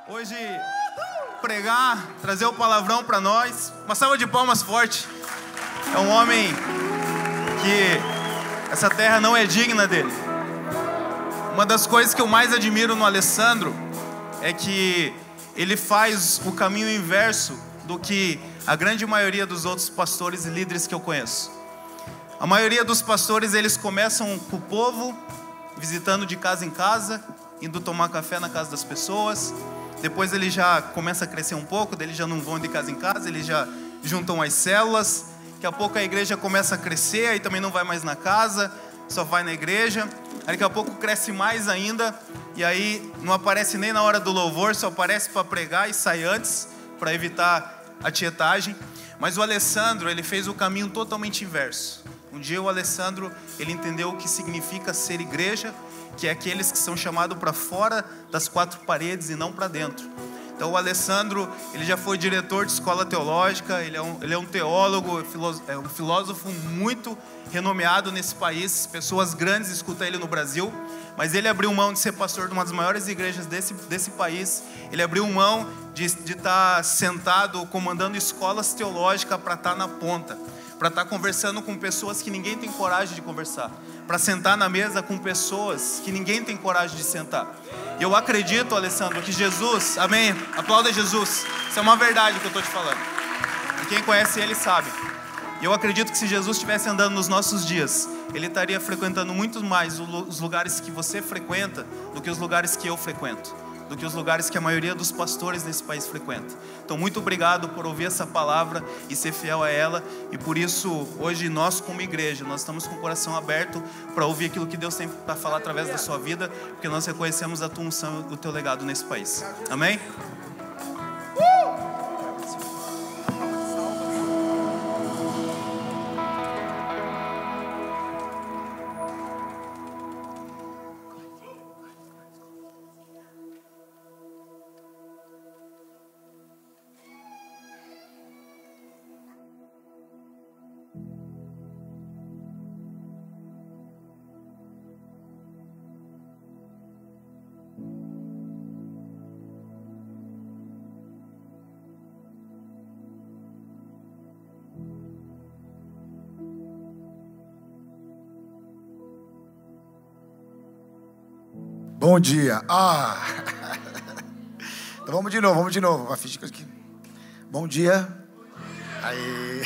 hoje pregar, trazer o palavrão para nós. Uma salva de palmas forte. É um homem que essa terra não é digna dele. Uma das coisas que eu mais admiro no Alessandro é que ele faz o caminho inverso do que a grande maioria dos outros pastores e líderes que eu conheço. A maioria dos pastores, eles começam com o povo, visitando de casa em casa, indo tomar café na casa das pessoas. Depois ele já começa a crescer um pouco, daí eles já não vão de casa em casa, eles já juntam as células. Daqui a pouco a igreja começa a crescer, aí também não vai mais na casa, só vai na igreja. Aí daqui a pouco cresce mais ainda, e aí não aparece nem na hora do louvor, só aparece para pregar e sai antes, para evitar a tietagem. Mas o Alessandro, ele fez o caminho totalmente inverso. Um dia o Alessandro, ele entendeu o que significa ser igreja, que é aqueles que são chamados para fora das quatro paredes e não para dentro. Então o Alessandro, ele já foi diretor de escola teológica, ele é um teólogo, é um filósofo muito renomeado nesse país, pessoas grandes escutam ele no Brasil, mas ele abriu mão de ser pastor de uma das maiores igrejas desse país, ele abriu mão de estar sentado comandando escolas teológicas para estar na ponta, para estar conversando com pessoas que ninguém tem coragem de conversar, para sentar na mesa com pessoas que ninguém tem coragem de sentar. E eu acredito, Alessandro, que Jesus, amém, aplauda Jesus, isso é uma verdade que eu estou te falando, e quem conhece ele sabe. E eu acredito que se Jesus estivesse andando nos nossos dias, ele estaria frequentando muito mais os lugares que você frequenta do que os lugares que eu frequento, do que os lugares que a maioria dos pastores nesse país frequenta. Então muito obrigado por ouvir essa palavra e ser fiel a ela, e por isso hoje nós como igreja, nós estamos com o coração aberto para ouvir aquilo que Deus tem para falar através da sua vida, porque nós reconhecemos a tua unção e o teu legado nesse país. Amém? Bom dia. Então vamos de novo. Uma ficha aqui. Bom dia. Aí.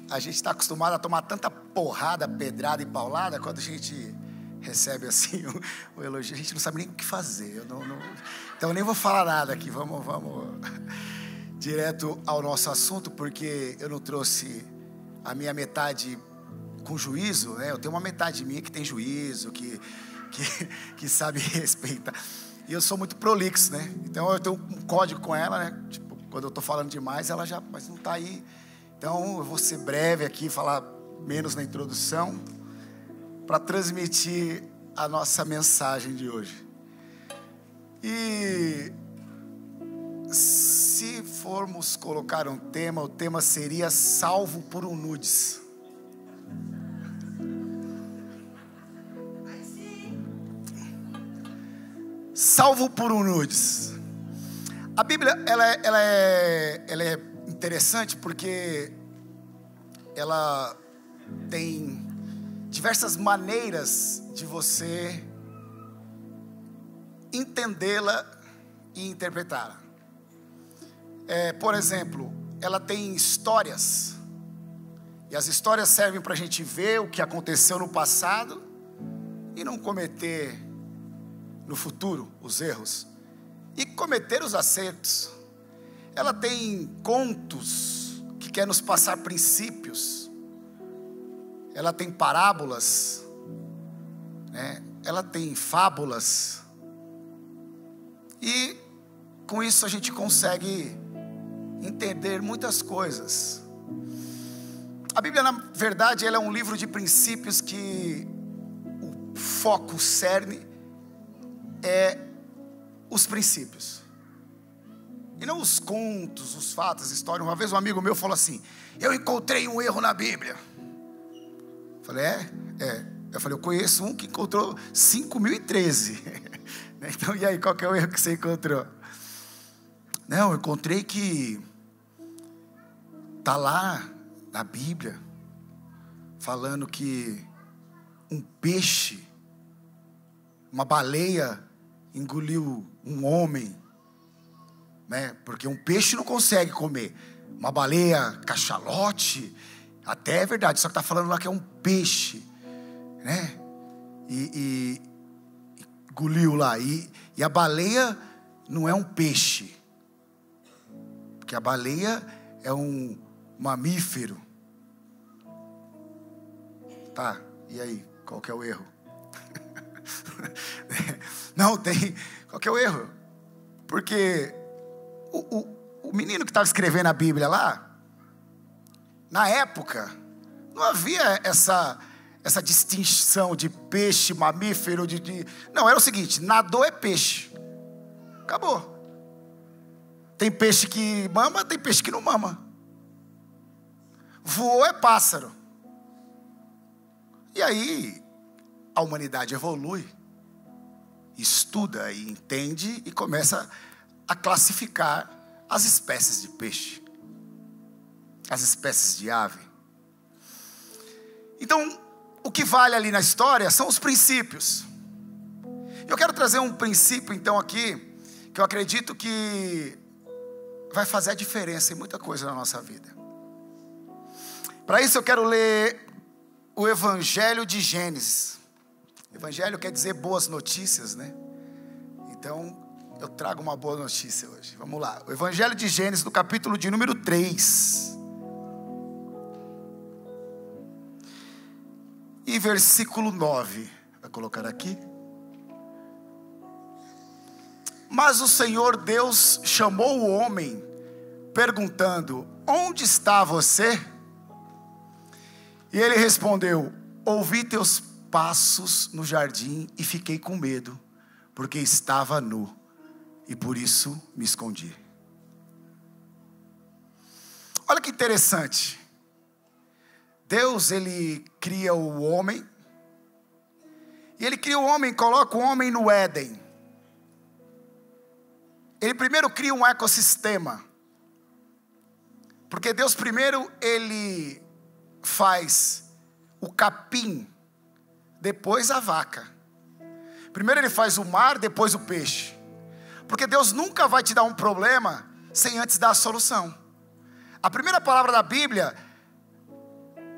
A gente está acostumado a tomar tanta porrada, pedrada e paulada, quando a gente recebe assim o elogio, a gente não sabe nem o que fazer. Então eu nem vou falar nada aqui. Vamos direto ao nosso assunto, porque eu não trouxe a minha metade com juízo, né? Eu tenho uma metade minha que tem juízo, que sabe respeitar. E eu sou muito prolixo, né? Então eu tenho um código com ela, né? Tipo, quando eu tô falando demais, ela já, mas não tá aí. Então eu vou ser breve aqui, falar menos na introdução, para transmitir a nossa mensagem de hoje. E se formos colocar um tema, o tema seria salvo por um nudes. Salvo por um nudes. A Bíblia ela é interessante porque ela tem diversas maneiras de você entendê-la e interpretá-la. Por exemplo, ela tem histórias, e as histórias servem para a gente ver o que aconteceu no passado e não cometer no futuro os erros, e cometer os acertos. Ela tem contos que quer nos passar princípios. Ela tem parábolas, né? Ela tem fábulas. E com isso a gente consegue entender muitas coisas. A Bíblia, na verdade, ela é um livro de princípios que o foco, o cerne é os princípios, e não os contos, os fatos, as histórias. Uma vez um amigo meu falou assim: eu encontrei um erro na Bíblia. Eu falei, eu falei, eu conheço um que encontrou 5.013. Então, e aí, qual que é o erro que você encontrou? Não, eu encontrei que está lá na Bíblia, falando que um peixe, uma baleia engoliu um homem, né? Porque um peixe não consegue comer. Uma baleia, cachalote, até é verdade, só que está falando lá que é um peixe, né? E engoliu lá. E a baleia não é um peixe, porque a baleia é um mamífero. Tá, e aí? Qual que é o erro? Não, tem. Qual que é o erro? Porque o menino que estava escrevendo a Bíblia lá, na época, não havia essa distinção de peixe, mamífero, Não, era o seguinte: nadou é peixe. Acabou. Tem peixe que mama, tem peixe que não mama. Voou é pássaro. E aí, a humanidade evolui, estuda e entende e começa a classificar as espécies de peixe, as espécies de ave. Então, o que vale ali na história são os princípios. Eu quero trazer um princípio então aqui, que eu acredito que vai fazer a diferença em muita coisa na nossa vida. Para isso eu quero ler o Evangelho de Gênesis. Evangelho quer dizer boas notícias, né? Então, eu trago uma boa notícia hoje. Vamos lá. O Evangelho de Gênesis, no capítulo de número 3. E versículo 9. Vai colocar aqui. Mas o Senhor Deus chamou o homem, perguntando: onde está você? E ele respondeu: ouvi teus passos no jardim e fiquei com medo, porque estava nu, e por isso me escondi. Olha que interessante. Deus, ele cria o homem, e ele cria o homem, coloca o homem no Éden. Ele primeiro cria um ecossistema, porque Deus primeiro, ele faz o capim, depois a vaca. Primeiro ele faz o mar, depois o peixe. Porque Deus nunca vai te dar um problema sem antes dar a solução. A primeira palavra da Bíblia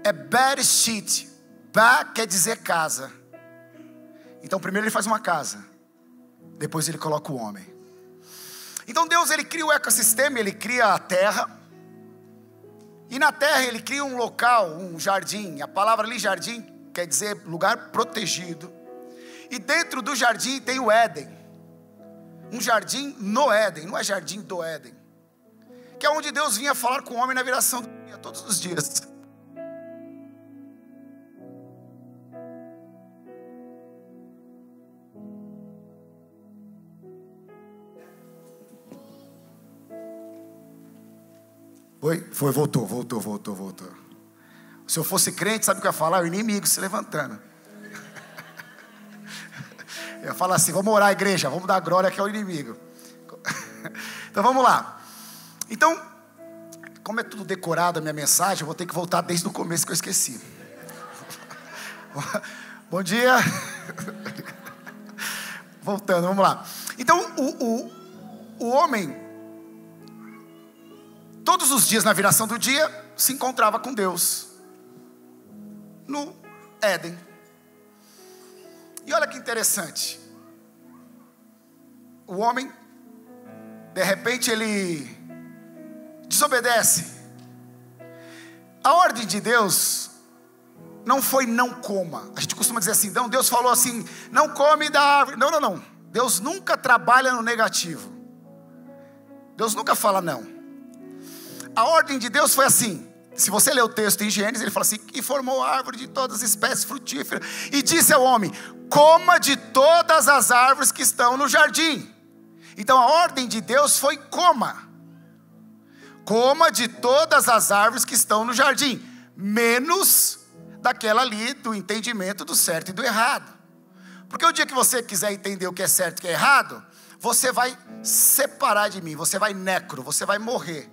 é Bereshit. Ba quer dizer casa. Então primeiro ele faz uma casa, depois ele coloca o homem. Então Deus, ele cria o ecossistema, ele cria a terra. E na terra ele cria um local, um jardim. A palavra ali jardim quer dizer lugar protegido. E dentro do jardim tem o Éden. Um jardim no Éden, não é jardim do Éden. Que é onde Deus vinha falar com o homem na viração do dia, todos os dias. Foi, voltou. Se eu fosse crente, sabe o que eu ia falar? O inimigo se levantando. Eu ia falar assim: vamos orar, igreja, vamos dar glória que é o inimigo. Então vamos lá. Então, como é tudo decorado a minha mensagem, eu vou ter que voltar desde o começo que eu esqueci. Bom dia. Voltando, vamos lá. Então, o homem, todos os dias na viração do dia, se encontrava com Deus no Éden. E olha que interessante. O homem, de repente, ele desobedece. A ordem de Deus não foi não coma. A gente costuma dizer assim: não, Deus falou assim, não come da árvore. Não. Deus nunca trabalha no negativo. Deus nunca fala não. A ordem de Deus foi assim. Se você ler o texto em Gênesis, ele fala assim: e formou a árvore de todas as espécies frutíferas, e disse ao homem: coma de todas as árvores que estão no jardim. Então a ordem de Deus foi coma de todas as árvores que estão no jardim, menos daquela ali do entendimento do certo e do errado. Porque o dia que você quiser entender o que é certo e o que é errado, você vai separar de mim, você vai você vai morrer.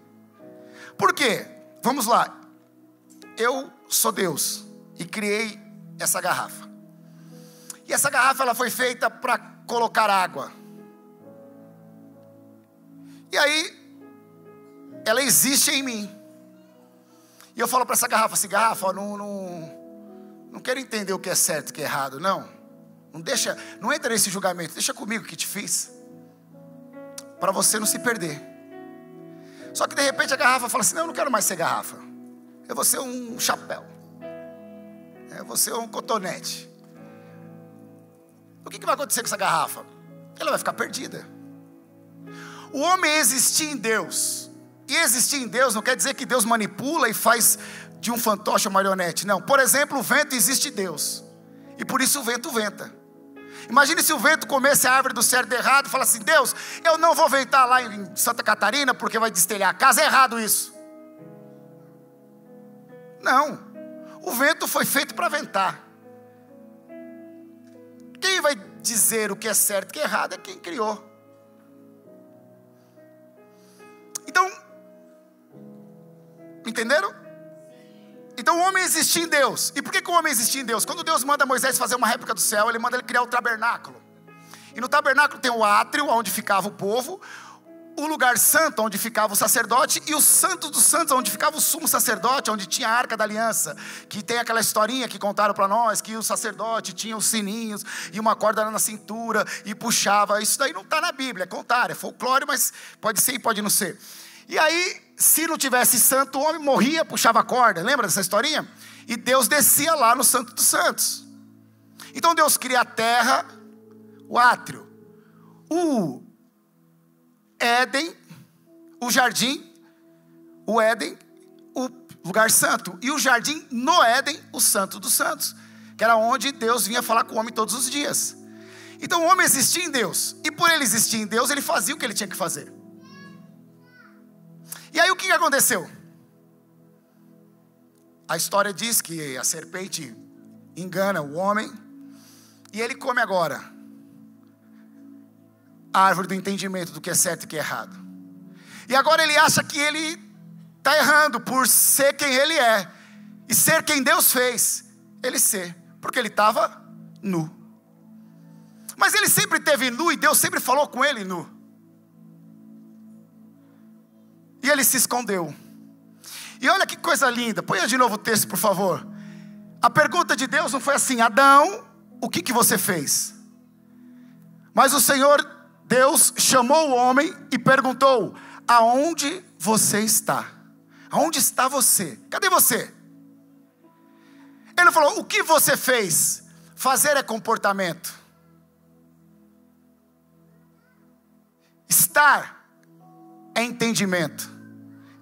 Por quê? Vamos lá. Eu sou Deus e criei essa garrafa. E essa garrafa ela foi feita para colocar água. E aí, ela existe em mim. E eu falo para essa garrafa assim, garrafa, não quero entender o que é certo e o que é errado, não. Não entra nesse julgamento, deixa comigo que te fiz. Para você não se perder. Só que de repente a garrafa fala assim, não, eu não quero mais ser garrafa. Eu vou ser um chapéu. Eu vou ser um cotonete. O que vai acontecer com essa garrafa? Ela vai ficar perdida. O homem existir em Deus. E existir em Deus não quer dizer que Deus manipula e faz de um fantoche ou marionete. Não, por exemplo, o vento existe em Deus. E por isso o vento venta. Imagine se o vento comesse a árvore do certo e errado e fala assim, Deus, eu não vou ventar lá em Santa Catarina porque vai destelhar a casa, é errado isso. Não, o vento foi feito para ventar. Quem vai dizer o que é certo e o que é errado é quem criou. Então, entenderam? Então o homem existia em Deus. E por que o homem existia em Deus? Quando Deus manda Moisés fazer uma réplica do céu, ele manda ele criar o tabernáculo. E no tabernáculo tem o átrio, onde ficava o povo, o lugar santo, onde ficava o sacerdote, e o santo dos santos, onde ficava o sumo sacerdote, onde tinha a arca da aliança, que tem aquela historinha que contaram para nós, que o sacerdote tinha os sininhos, e uma corda na cintura, e puxava. Isso daí não está na Bíblia, é contar, é folclore, mas pode ser e pode não ser. E aí, se não tivesse santo, o homem morria, puxava a corda. Lembra dessa historinha? E Deus descia lá no Santo dos Santos. Então Deus cria a terra, o átrio, o Éden, o jardim, o Éden, o lugar santo. E o jardim no Éden, o Santo dos Santos. Que era onde Deus vinha falar com o homem todos os dias. Então o homem existia em Deus. E por ele existir em Deus, ele fazia o que ele tinha que fazer. E aí o que aconteceu? A história diz que a serpente engana o homem. E ele come agora a árvore do entendimento do que é certo e o que é errado. E agora ele acha que ele está errando por ser quem ele é. E ser quem Deus fez ele ser. Porque ele estava nu. Mas ele sempre esteve nu e Deus sempre falou com ele nu. E ele se escondeu. E olha que coisa linda. Põe de novo o texto, por favor. A pergunta de Deus não foi assim: Adão, o que você fez? Mas o Senhor Deus chamou o homem e perguntou: aonde você está? Aonde está você? Cadê você? Ele falou: o que você fez? Fazer é comportamento. Estar é entendimento.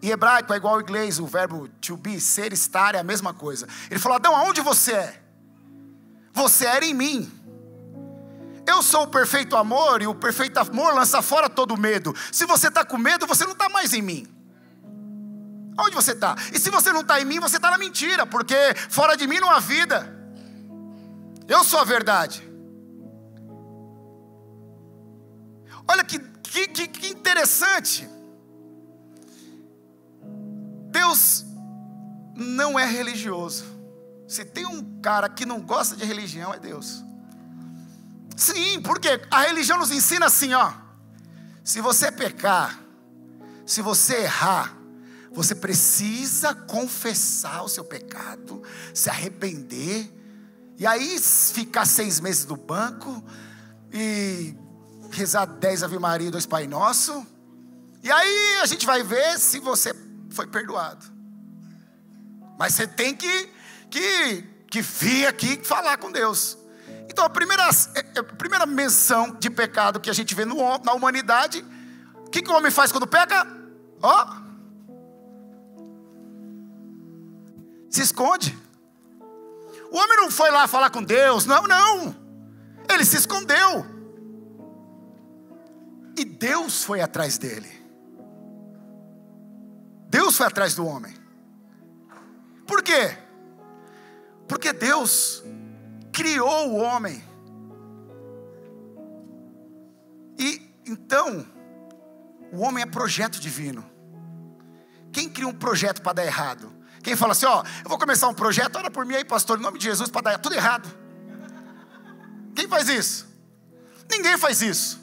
Em hebraico é igual ao inglês, o verbo to be, ser, estar é a mesma coisa. Ele falou: Adão, aonde você é? Você era em mim. Eu sou o perfeito amor, e o perfeito amor lança fora todo medo. Se você está com medo, você não está mais em mim. Onde você está? E se você não está em mim, você está na mentira, porque fora de mim não há vida. Eu sou a verdade. Olha que interessante. Deus não é religioso. Se tem um cara que não gosta de religião, é Deus. Sim, porque a religião nos ensina assim, ó. Se você pecar, se você errar, você precisa confessar o seu pecado, se arrepender, e aí ficar 6 meses no banco, e rezar 10 Ave Maria e 2 Pai Nosso, e aí a gente vai ver se você foi perdoado. Mas você tem que vir aqui falar com Deus. Então a primeira menção de pecado que a gente vê na humanidade, o que o homem faz quando peca? Ó, se esconde. O homem não foi lá falar com Deus, não. Ele se escondeu. E Deus foi atrás dele. Deus foi atrás do homem. Por quê? Porque Deus criou o homem Então, o homem é projeto divino. Quem cria um projeto para dar errado? Quem fala assim, ó, eu vou começar um projeto, ora por mim aí, pastor, em nome de Jesus, para dar tudo errado. Quem faz isso? Ninguém faz isso.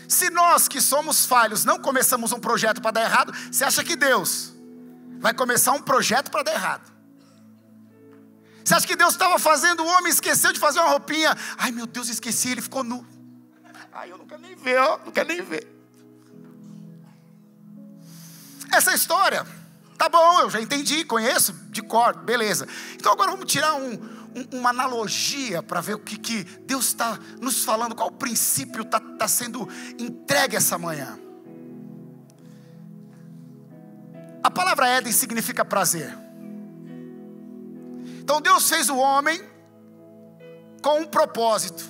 Se nós que somos falhos não começamos um projeto para dar errado, você acha que Deus vai começar um projeto para dar errado? Você acha que Deus estava fazendo, o homem esqueceu de fazer uma roupinha? Ai meu Deus, esqueci, ele ficou nu. Ai, eu não quero nem ver, ó, não quero nem ver. Essa história, tá bom, eu já entendi, conheço de cor, beleza. Então agora vamos tirar uma analogia para ver o que Deus está nos falando, qual princípio está sendo entregue essa manhã. A palavra Éden significa prazer. Então Deus fez o homem com um propósito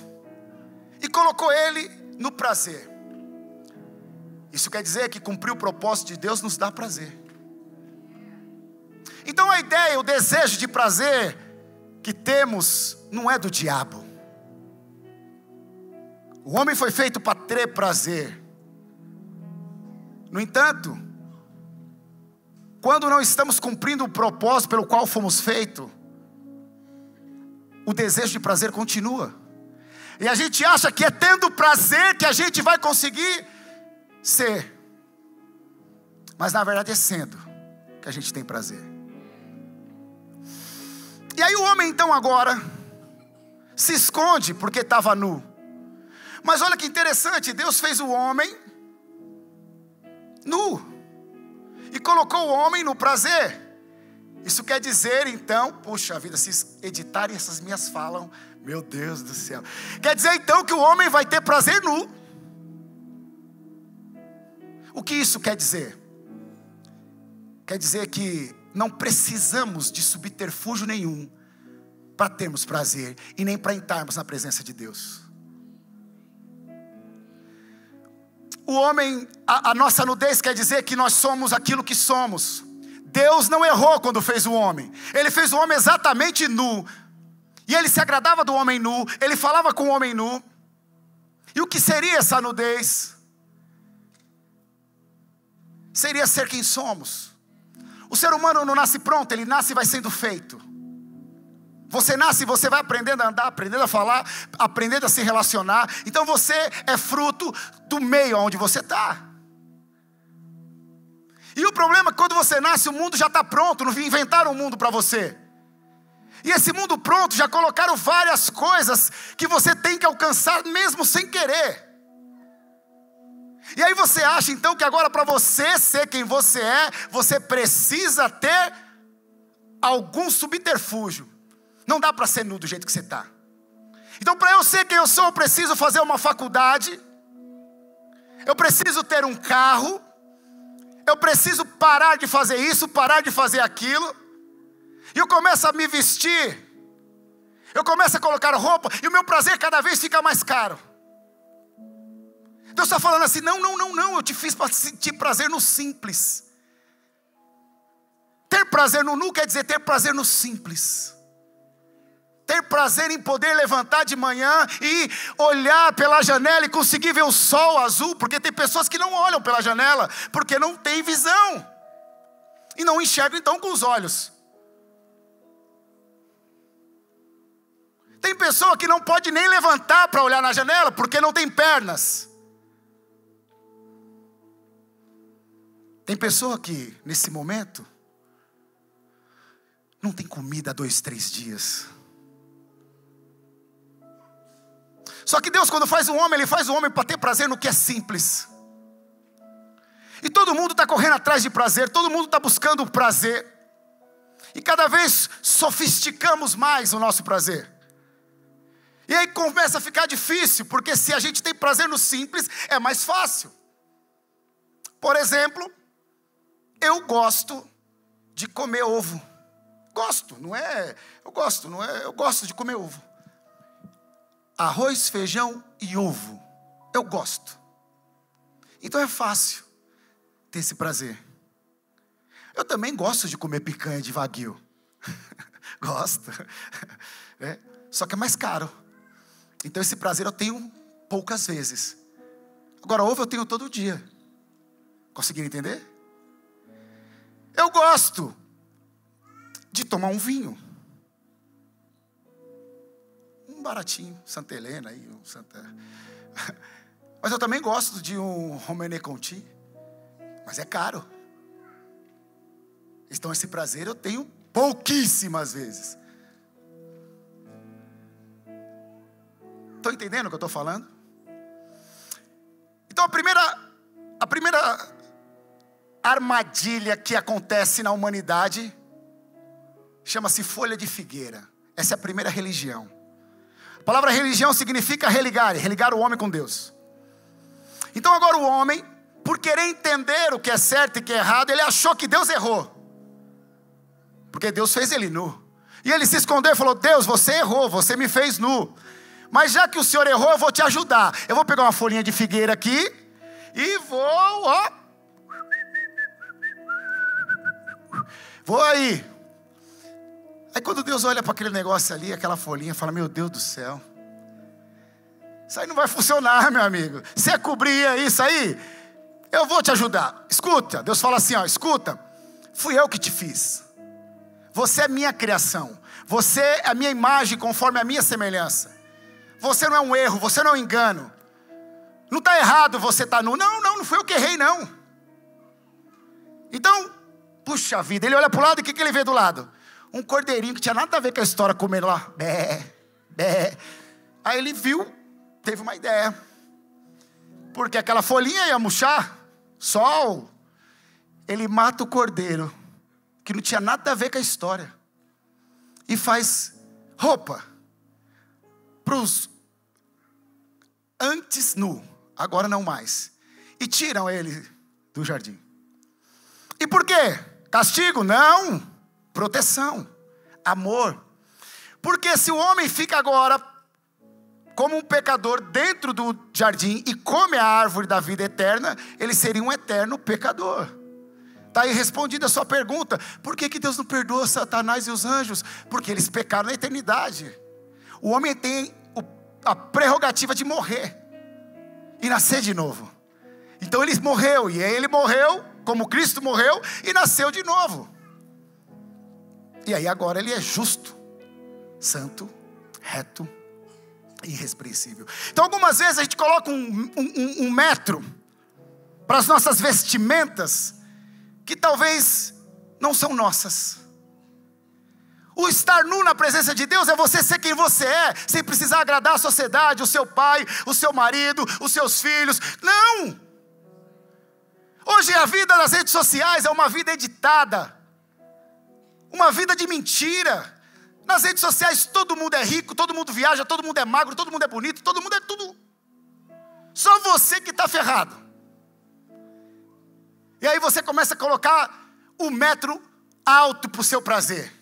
e colocou ele no prazer. Isso quer dizer que cumprir o propósito de Deus nos dá prazer. Então a ideia, o desejo de prazer que temos não é do diabo. O homem foi feito para ter prazer. No entanto, quando não estamos cumprindo o propósito pelo qual fomos feitos, o desejo de prazer continua. E a gente acha que é tendo prazer que a gente vai conseguir ser. Mas na verdade é sendo que a gente tem prazer. E aí o homem então agora se esconde porque estava nu. Mas olha que interessante, Deus fez o homem nu e colocou o homem no prazer. Isso quer dizer então, puxa vida, se editarem essas minhas falas, meu Deus do céu. Quer dizer então que o homem vai ter prazer nu. O que isso quer dizer? Quer dizer que não precisamos de subterfúgio nenhum para termos prazer e nem para entrarmos na presença de Deus. O homem, a nossa nudez quer dizer que nós somos aquilo que somos. Deus não errou quando fez o homem. Ele fez o homem exatamente nu. E ele se agradava do homem nu. Ele falava com o homem nu. E o que seria essa nudez? Seria ser quem somos. O ser humano não nasce pronto, ele nasce e vai sendo feito. Você nasce e você vai aprendendo a andar, aprendendo a falar, aprendendo a se relacionar. Então você é fruto do meio onde você está. E o problema é que quando você nasce, o mundo já está pronto, não inventaram um mundo para você. E esse mundo pronto, já colocaram várias coisas que você tem que alcançar mesmo sem querer. E aí você acha então que agora para você ser quem você é, você precisa ter algum subterfúgio. Não dá para ser nu do jeito que você está. Então para eu ser quem eu sou, eu preciso fazer uma faculdade. Eu preciso ter um carro. Eu preciso parar de fazer isso, parar de fazer aquilo. E eu começo a me vestir. Eu começo a colocar roupa. E o meu prazer cada vez fica mais caro. Deus está falando assim, não, eu te fiz para sentir prazer no simples. Ter prazer no nu quer dizer ter prazer no simples. Ter prazer em poder levantar de manhã e olhar pela janela e conseguir ver o sol azul. Porque tem pessoas que não olham pela janela, porque não tem visão. E não enxergam então com os olhos. Tem pessoa que não pode nem levantar para olhar na janela, porque não tem pernas. Tem pessoa que, nesse momento, não tem comida há 2, 3 dias. Só que Deus, quando faz o homem, Ele faz o homem para ter prazer no que é simples. E todo mundo está correndo atrás de prazer, todo mundo está buscando prazer. E cada vez sofisticamos mais o nosso prazer. E aí começa a ficar difícil, porque se a gente tem prazer no simples, é mais fácil. Por exemplo, eu gosto de comer ovo. Gosto, não é? Eu gosto de comer ovo. Arroz, feijão e ovo. Eu gosto. Então é fácil ter esse prazer. Eu também gosto de comer picanha de wagyu. Gosto. Só que é mais caro. Então esse prazer eu tenho poucas vezes. Agora, ovo eu tenho todo dia. Conseguiram entender? Eu gosto de tomar um vinho. Um baratinho, Santa Helena aí, Mas eu também gosto de um Romanée Conti. Mas é caro. Então esse prazer eu tenho pouquíssimas vezes. Estão entendendo o que eu estou falando? Então a primeira armadilha que acontece na humanidade chama-se folha de figueira. Essa é a primeira religião. A palavra religião significa religar o homem com Deus. Então agora o homem, por querer entender o que é certo e o que é errado, ele achou que Deus errou. Porque Deus fez ele nu. E ele se escondeu e falou: Deus, você errou, você me fez nu. Mas já que o Senhor errou, eu vou te ajudar. Eu vou pegar uma folhinha de figueira aqui e vou aí. Aí quando Deus olha para aquele negócio ali, aquela folhinha, fala: meu Deus do céu, isso aí não vai funcionar, meu amigo. Você cobria isso aí? Eu vou te ajudar. Escuta, Deus fala assim, ó, escuta, fui eu que te fiz. Você é minha criação. Você é a minha imagem conforme a minha semelhança. Você não é um erro, você não é um engano. Não está errado você estar nu. Não fui eu que errei, não. Então, puxa vida, ele olha para o lado e o que ele vê do lado? Um cordeirinho que tinha nada a ver com a história, comendo lá. Bé. Aí ele viu, teve uma ideia. Porque aquela folhinha ia murchar, sol. Ele mata o cordeiro, que não tinha nada a ver com a história. E faz roupa para os antes nu, agora não mais. E tiram ele do jardim. E por quê? Castigo? Não. Proteção. Amor. Porque se o homem fica agora como um pecador dentro do jardim e come a árvore da vida eterna, ele seria um eterno pecador. Está aí respondida a sua pergunta. Por que Deus não perdoa Satanás e os anjos? Porque eles pecaram na eternidade. O homem tem a prerrogativa de morrer e nascer de novo. Então ele morreu, e ele morreu como Cristo morreu e nasceu de novo. E aí agora ele é justo, santo, reto e irrepreensível. Então algumas vezes a gente coloca um metro para as nossas vestimentas que talvez não são nossas. O estar nu na presença de Deus é você ser quem você é, sem precisar agradar a sociedade, o seu pai, o seu marido, os seus filhos. Não! Hoje a vida nas redes sociais é uma vida editada, uma vida de mentira. Nas redes sociais todo mundo é rico, todo mundo viaja, todo mundo é magro, todo mundo é bonito, todo mundo é tudo. Só você que está ferrado. E aí você começa a colocar o metro alto para o seu prazer.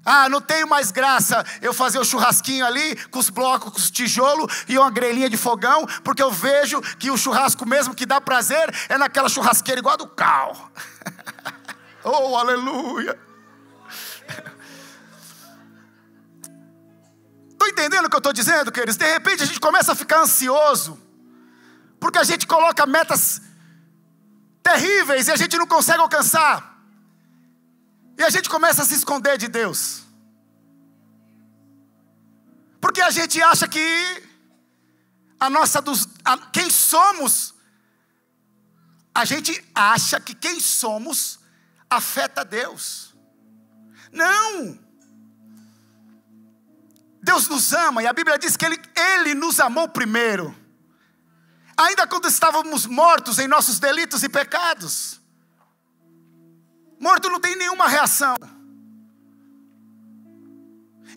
Ah, não tenho mais graça eu fazer o churrasquinho ali, com os blocos, com os tijolos e uma grelhinha de fogão, porque eu vejo que o churrasco mesmo que dá prazer é naquela churrasqueira igual a do carro. Oh, aleluia. Estão entendendo o que eu estou dizendo, queridos? De repente a gente começa a ficar ansioso, porque a gente coloca metas terríveis e a gente não consegue alcançar. E a gente começa a se esconder de Deus. Porque a gente acha que quem somos, a gente acha que quem somos afeta Deus. Não. Deus nos ama e a Bíblia diz que Ele nos amou primeiro. Ainda quando estávamos mortos em nossos delitos e pecados. Morto não tem nenhuma reação.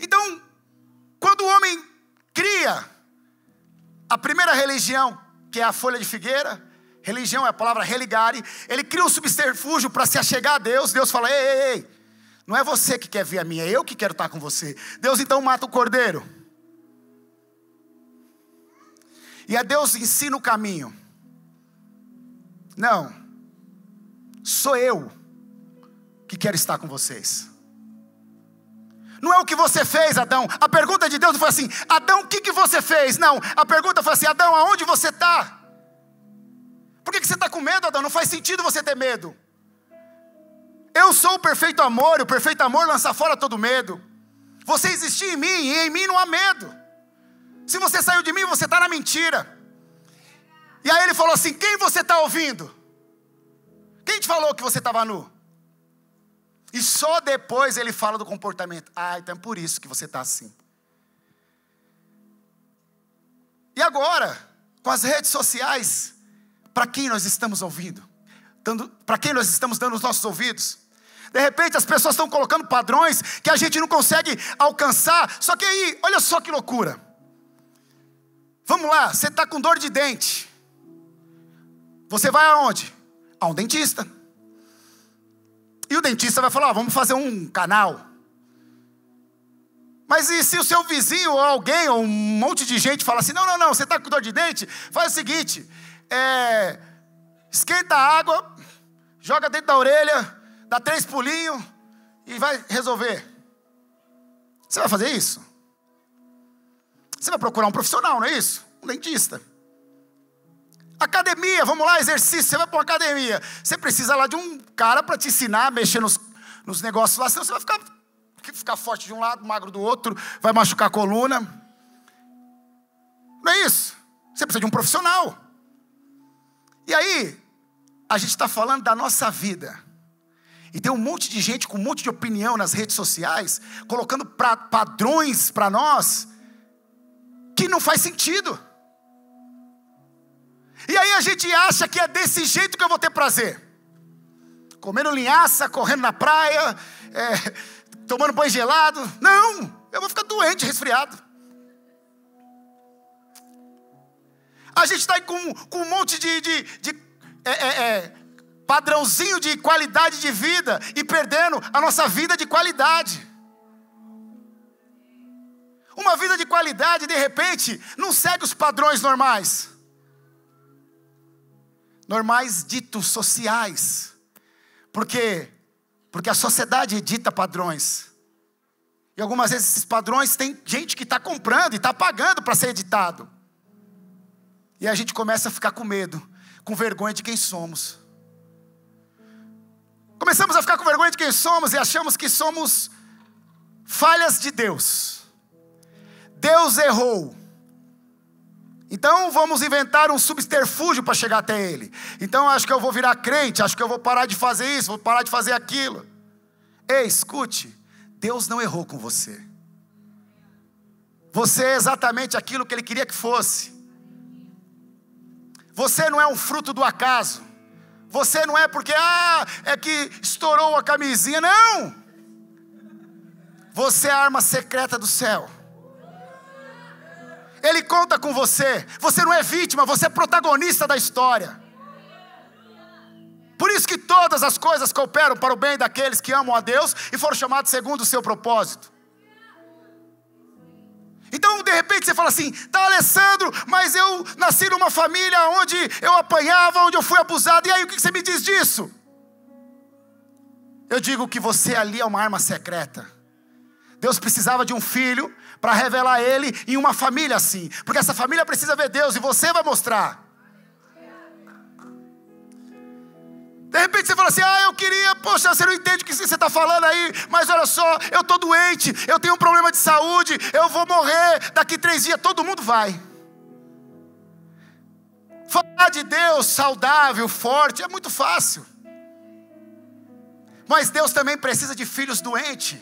Então, quando o homem cria a primeira religião, que é a folha de figueira, religião é a palavra religare, ele cria um subterfúgio para se achegar a Deus. Deus fala: ei, não é você que quer ver a mim, é eu que quero estar com você. Deus então mata o cordeiro. E a Deus ensina o caminho. Não, sou eu que quero estar com vocês. Não é o que você fez, Adão. A pergunta de Deus não foi assim: Adão, o que você fez? Não, a pergunta foi assim: Adão, aonde você está? Por que você está com medo, Adão? Não faz sentido você ter medo. Eu sou o perfeito amor, e o perfeito amor lança fora todo medo. Você existiu em mim, e em mim não há medo. Se você saiu de mim, você está na mentira. E aí ele falou assim: quem você está ouvindo? Quem te falou que você estava nu? E só depois ele fala do comportamento. Ah, então é por isso que você está assim. E agora, com as redes sociais, para quem nós estamos ouvindo? Para quem nós estamos dando os nossos ouvidos? De repente as pessoas estão colocando padrões que a gente não consegue alcançar. Só que aí, olha só que loucura. Vamos lá, você está com dor de dente. Você vai aonde? A um dentista. E o dentista vai falar: vamos fazer um canal. Mas e se o seu vizinho ou alguém, ou um monte de gente fala assim: não, você está com dor de dente? Faz o seguinte, esquenta a água, joga dentro da orelha, dá 3 pulinhos e vai resolver. Você vai fazer isso? Você vai procurar um profissional, não é isso? Um dentista. Academia, vamos lá, exercício, você vai para uma academia. Você precisa lá de um cara para te ensinar a mexer nos negócios lá, senão você vai ficar forte de um lado, magro do outro, vai machucar a coluna. Não é isso? Você precisa de um profissional. E aí, a gente está falando da nossa vida. E tem um monte de gente com um monte de opinião nas redes sociais, colocando padrões para nós, que não faz sentido. E aí a gente acha que é desse jeito que eu vou ter prazer. Comendo linhaça, correndo na praia, tomando banho gelado. Não, eu vou ficar doente, resfriado. A gente está aí com um monte de padrãozinho de qualidade de vida e perdendo a nossa vida de qualidade. Uma vida de qualidade, de repente, não segue os padrões normais. Normais ditos sociais. Por quê? Porque a sociedade dita padrões. E algumas vezes esses padrões tem gente que está comprando e está pagando para ser editado. E a gente começa a ficar com medo, com vergonha de quem somos. Começamos a ficar com vergonha de quem somos e achamos que somos falhas de Deus. Deus errou. Então vamos inventar um subterfúgio para chegar até Ele. Então acho que eu vou virar crente, acho que eu vou parar de fazer isso, vou parar de fazer aquilo. Ei, escute, Deus não errou com você. Você é exatamente aquilo que Ele queria que fosse. Você não é um fruto do acaso. Você não é porque, é que estourou a camisinha, não. Você é a arma secreta do céu. Ele conta com você. Você não é vítima, você é protagonista da história. Por isso que todas as coisas cooperam para o bem daqueles que amam a Deus e foram chamados segundo o seu propósito. Então, de repente, você fala assim: tá, Alessandro, mas eu nasci numa família onde eu apanhava, onde eu fui abusado. E aí, o que você me diz disso? Eu digo que você ali é uma arma secreta. Deus precisava de um filho para revelar Ele em uma família assim. Porque essa família precisa ver Deus e você vai mostrar. De repente você fala assim: eu queria, poxa, você não entende o que você está falando aí, mas olha só, eu estou doente, eu tenho um problema de saúde, eu vou morrer daqui 3 dias, todo mundo vai. Falar de Deus saudável, forte, é muito fácil. Mas Deus também precisa de filhos doentes.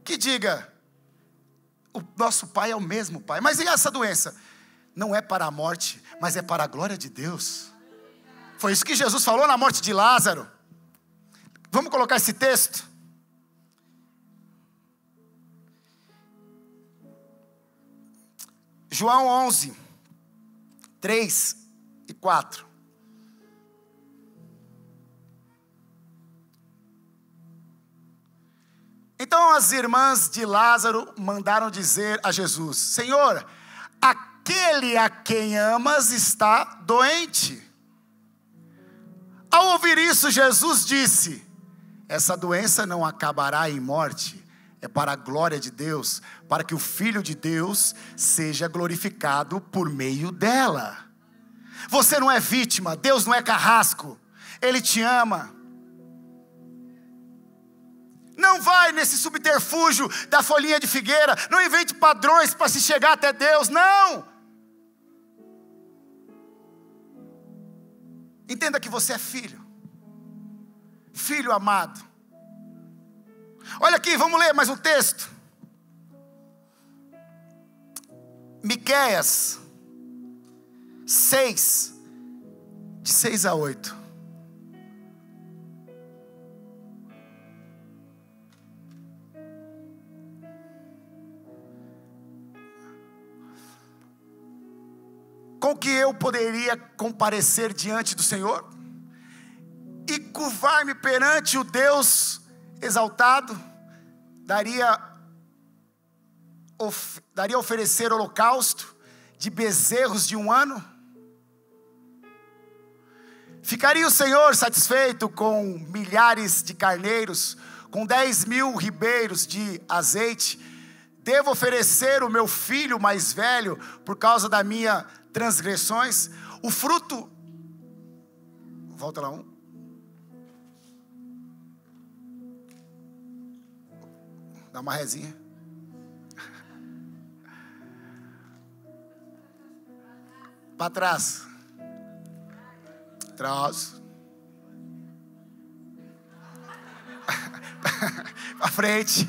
Que diga: o nosso pai é o mesmo pai. Mas e essa doença? Não é para a morte, mas é para a glória de Deus. Foi isso que Jesus falou na morte de Lázaro. Vamos colocar esse texto. João 11, 3 e 4. Então as irmãs de Lázaro mandaram dizer a Jesus: Senhor, aquele a quem amas está doente. Ao ouvir isso, Jesus disse: essa doença não acabará em morte, é para a glória de Deus, para que o Filho de Deus seja glorificado por meio dela. Você não é vítima, Deus não é carrasco, Ele te ama. Não vai nesse subterfúgio da folhinha de figueira, não invente padrões para se chegar até Deus, não. Entenda que você é filho, filho amado. Olha aqui, vamos ler mais um texto. Miqueias 6, de 6 a 8. Com que eu poderia comparecer diante do Senhor e curvar-me perante o Deus exaltado? Daria oferecer holocausto de bezerros de 1 ano? Ficaria o Senhor satisfeito com milhares de carneiros, com 10.000 ribeiros de azeite? Devo oferecer o meu filho mais velho por causa da minha transgressões? O fruto, volta lá dá uma rezinha. Para trás. Trás. Para frente.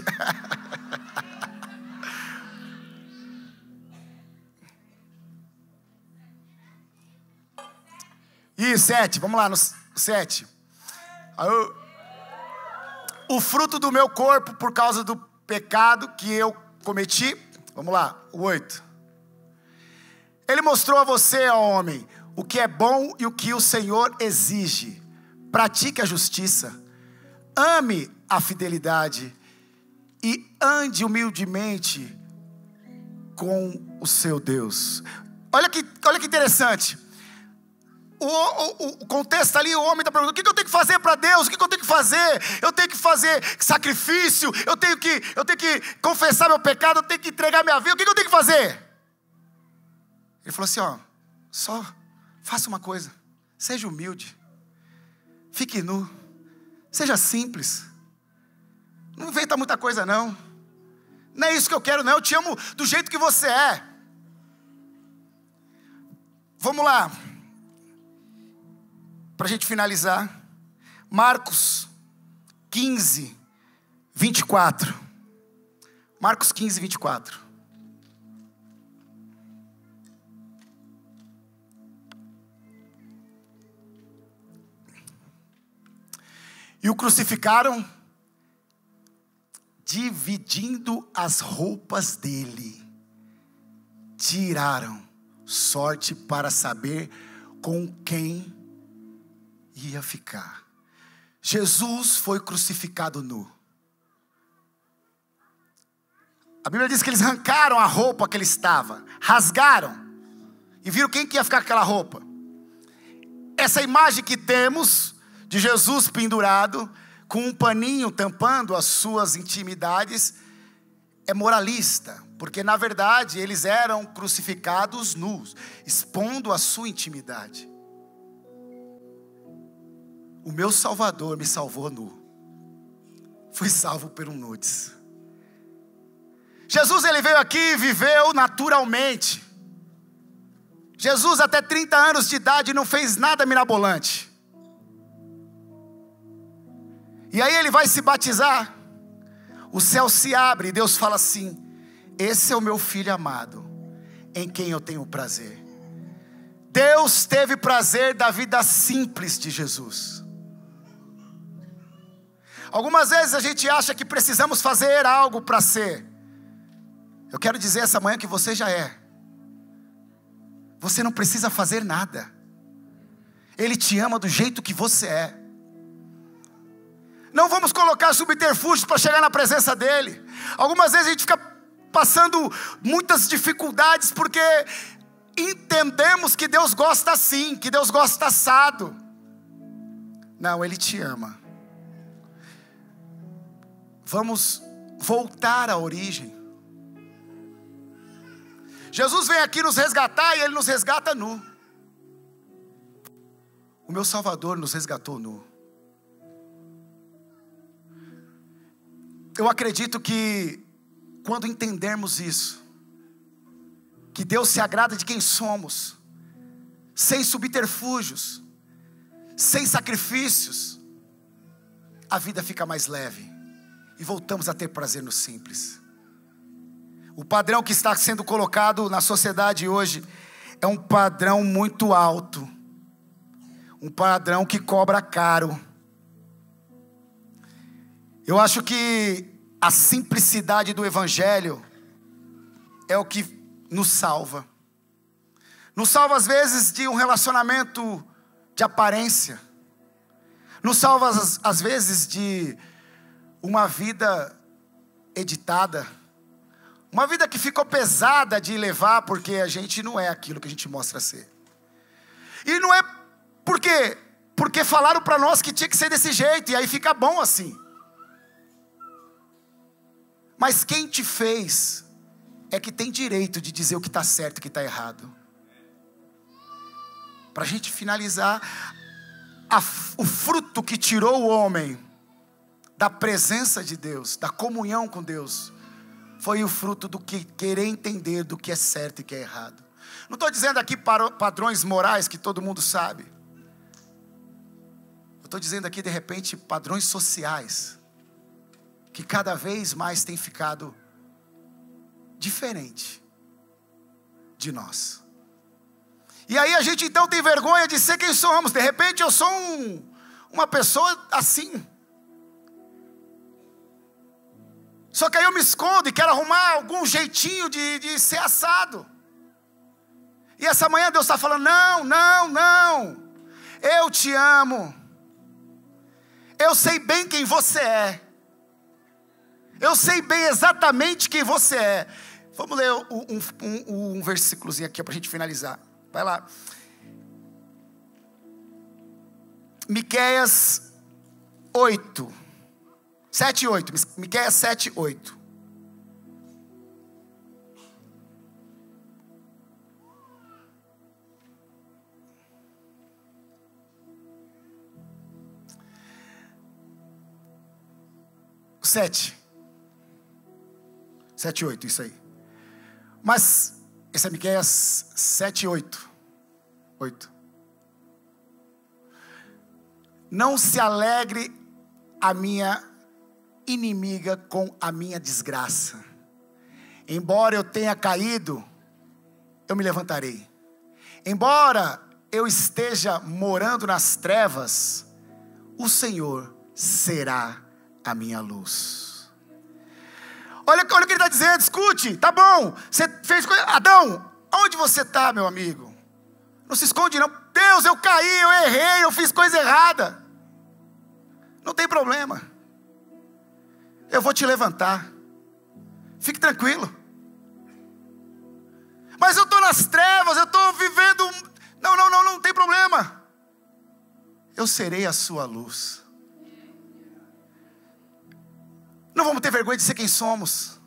E 7, vamos lá no 7. O fruto do meu corpo por causa do pecado que eu cometi. Vamos lá, o 8. Ele mostrou a você, ó homem, o que é bom e o que o Senhor exige. Pratique a justiça, ame a fidelidade e ande humildemente com o seu Deus. Olha que interessante. O contexto ali, o homem está perguntando: o que eu tenho que fazer para Deus? O que eu tenho que fazer? Eu tenho que fazer sacrifício, eu tenho que confessar meu pecado, eu tenho que entregar minha vida. O que eu tenho que fazer? Ele falou assim: ó, só faça uma coisa, seja humilde, fique nu, seja simples, não inventa muita coisa não é isso que eu quero não, eu te amo do jeito que você é. Vamos lá, para a gente finalizar, Marcos 15, 24. Marcos 15, 24. E o crucificaram, dividindo as roupas dele. Tiraram sorte para saber com quem ia ficar. Jesus foi crucificado nu. A Bíblia diz que eles arrancaram a roupa que ele estava, rasgaram, e viram quem que ia ficar com aquela roupa. Essa imagem que temos de Jesus pendurado, com um paninho tampando as suas intimidades, é moralista, porque na verdade eles eram crucificados nus, expondo a sua intimidade. O meu Salvador me salvou nu, fui salvo por um nudes. Jesus, ele veio aqui e viveu naturalmente. Jesus até 30 anos de idade não fez nada mirabolante. E aí ele vai se batizar, o céu se abre e Deus fala assim: esse é o meu filho amado, em quem eu tenho prazer. Deus teve prazer da vida simples de Jesus. Algumas vezes a gente acha que precisamos fazer algo para ser. Eu quero dizer essa manhã que você já é. Você não precisa fazer nada. Ele te ama do jeito que você é. Não vamos colocar subterfúgios para chegar na presença dele. Algumas vezes a gente fica passando muitas dificuldades porque entendemos que Deus gosta assim, que Deus gosta assado. Não, ele te ama. Vamos voltar à origem. Jesus vem aqui nos resgatar e Ele nos resgata nu. O meu Salvador nos resgatou nu. Eu acredito que quando entendermos isso, que Deus se agrada de quem somos, sem subterfúgios, sem sacrifícios, a vida fica mais leve e voltamos a ter prazer no simples. O padrão que está sendo colocado na sociedade hoje é um padrão muito alto, um padrão que cobra caro. Eu acho que a simplicidade do Evangelho é o que nos salva. Nos salva às vezes de um relacionamento de aparência. Nos salva às vezes de uma vida editada. Uma vida que ficou pesada de levar porque a gente não é aquilo que a gente mostra ser. E não é por quê? Porque falaram para nós que tinha que ser desse jeito e aí fica bom assim. Mas quem te fez é que tem direito de dizer o que está certo e o que está errado. Para a gente finalizar, o fruto que tirou o homem da presença de Deus, da comunhão com Deus, foi o fruto do que querer entender do que é certo e que é errado. Não estou dizendo aqui padrões morais que todo mundo sabe. Eu estou dizendo aqui de repente padrões sociais, que cada vez mais tem ficado diferente de nós. E aí a gente então tem vergonha de ser quem somos. De repente eu sou uma pessoa assim. Só que aí eu me escondo e quero arrumar algum jeitinho de ser assado. E essa manhã Deus está falando, não. Eu te amo. Eu sei bem quem você é. Eu sei bem exatamente quem você é. Vamos ler um versículozinho aqui para a gente finalizar. Vai lá. Miqueias 8. 7 e 8. Miqueias 7 e 8. Sete e 8, isso aí. Mas, esse é Miqueias 7 e 8. 8. Não se alegre a minha inimiga com a minha desgraça. Embora eu tenha caído, eu me levantarei. Embora eu esteja morando nas trevas, o Senhor será a minha luz. Olha o que ele está dizendo, escute, tá bom, você fez coisa, Adão, onde você está, meu amigo? Não se esconde não, Deus, eu caí, eu errei, eu fiz coisa errada. Não tem problema, eu vou te levantar, fique tranquilo. Mas eu estou nas trevas, eu estou vivendo, não tem problema. Eu serei a sua luz. Não vamos ter vergonha de ser quem somos.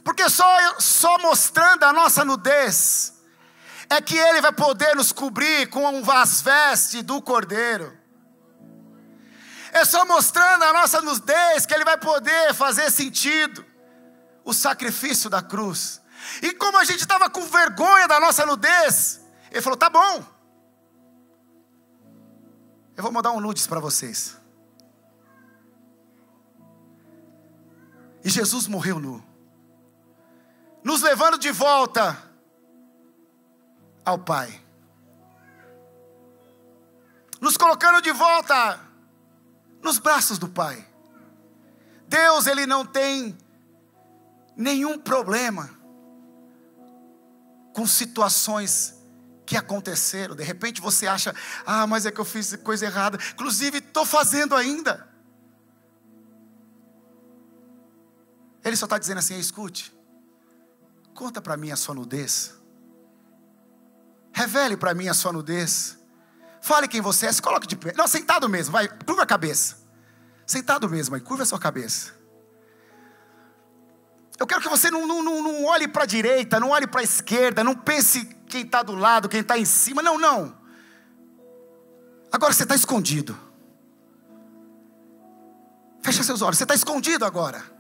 Porque só mostrando a nossa nudez é que Ele vai poder nos cobrir com as vestes do Cordeiro. É só mostrando a nossa nudez que Ele vai poder fazer sentido o sacrifício da cruz. E como a gente estava com vergonha da nossa nudez, Ele falou, tá bom, eu vou mandar um nudes para vocês. E Jesus morreu nu, nos levando de volta ao Pai, nos colocando de volta nos braços do Pai. Deus, Ele não tem nenhum problema com situações que aconteceram. De repente você acha, mas é que eu fiz coisa errada, inclusive estou fazendo ainda. Ele só está dizendo assim, escute, conta para mim a sua nudez, revele para mim a sua nudez, fale quem você é, se coloque de pé, não, sentado mesmo, vai, curva a cabeça, sentado mesmo, aí, curva a sua cabeça, Eu quero que você não olhe para a direita, não olhe para a esquerda, não pense quem está do lado, quem está em cima. Não. Agora você está escondido. Fecha seus olhos, você está escondido agora.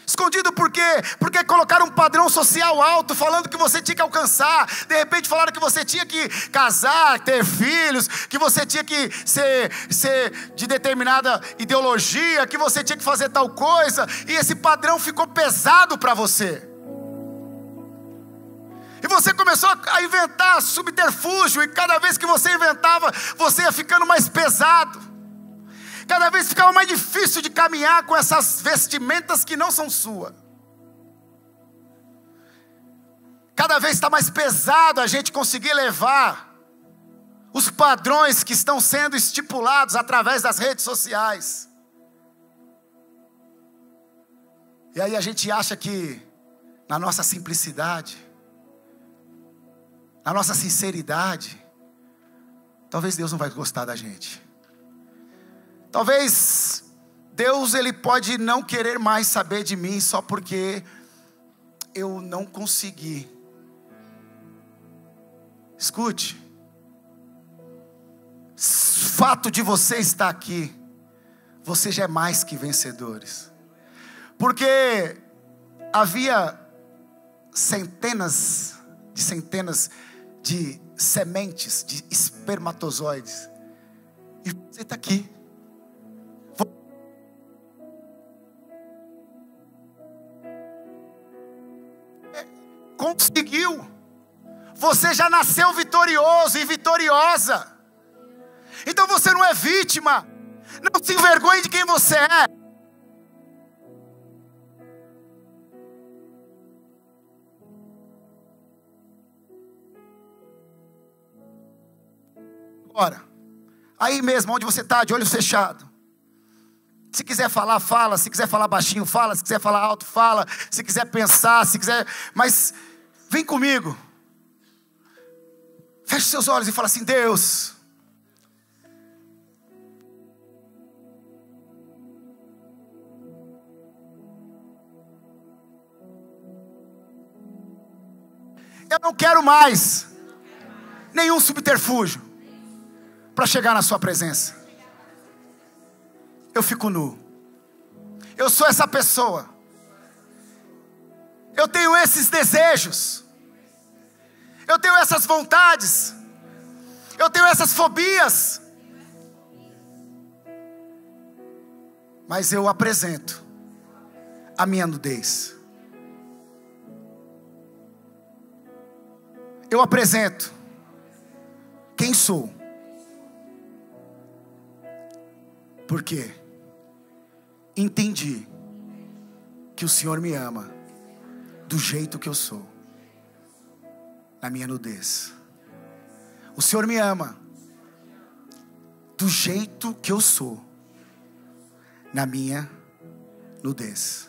Escondido por quê? Porque colocaram um padrão social alto, falando que você tinha que alcançar. De repente falaram que você tinha que casar, ter filhos, que você tinha que ser de determinada ideologia, que você tinha que fazer tal coisa. E esse padrão ficou pesado para você. E você começou a inventar subterfúgio, e cada vez que você inventava, você ia ficando mais pesado. Cada vez ficava mais difícil de caminhar com essas vestimentas que não são suas. Cada vez está mais pesado a gente conseguir levar os padrões que estão sendo estipulados através das redes sociais. E aí a gente acha que na nossa simplicidade, na nossa sinceridade, talvez Deus não vai gostar da gente. Talvez Deus, Ele pode não querer mais saber de mim só porque eu não consegui. Escute, fato de você estar aqui, você já é mais que vencedores. Porque havia centenas de sementes, de espermatozoides, e você está aqui. Conseguiu. Você já nasceu vitorioso e vitoriosa. Então você não é vítima. Não se envergonhe de quem você é. Agora, aí mesmo onde você está, de olho fechado. Se quiser falar, fala. Se quiser falar baixinho, fala. Se quiser falar alto, fala. Se quiser pensar, se quiser... Mas vem comigo. Feche seus olhos e fala assim: Deus, eu não quero mais nenhum subterfúgio para chegar na sua presença. Eu fico nu. Eu sou essa pessoa. Eu tenho esses desejos. Eu tenho essas vontades. Eu tenho essas fobias. Mas eu apresento a minha nudez. Eu apresento quem sou. Por quê? Entendi que o Senhor me ama do jeito que eu sou, na minha nudez. O Senhor me ama do jeito que eu sou, na minha nudez.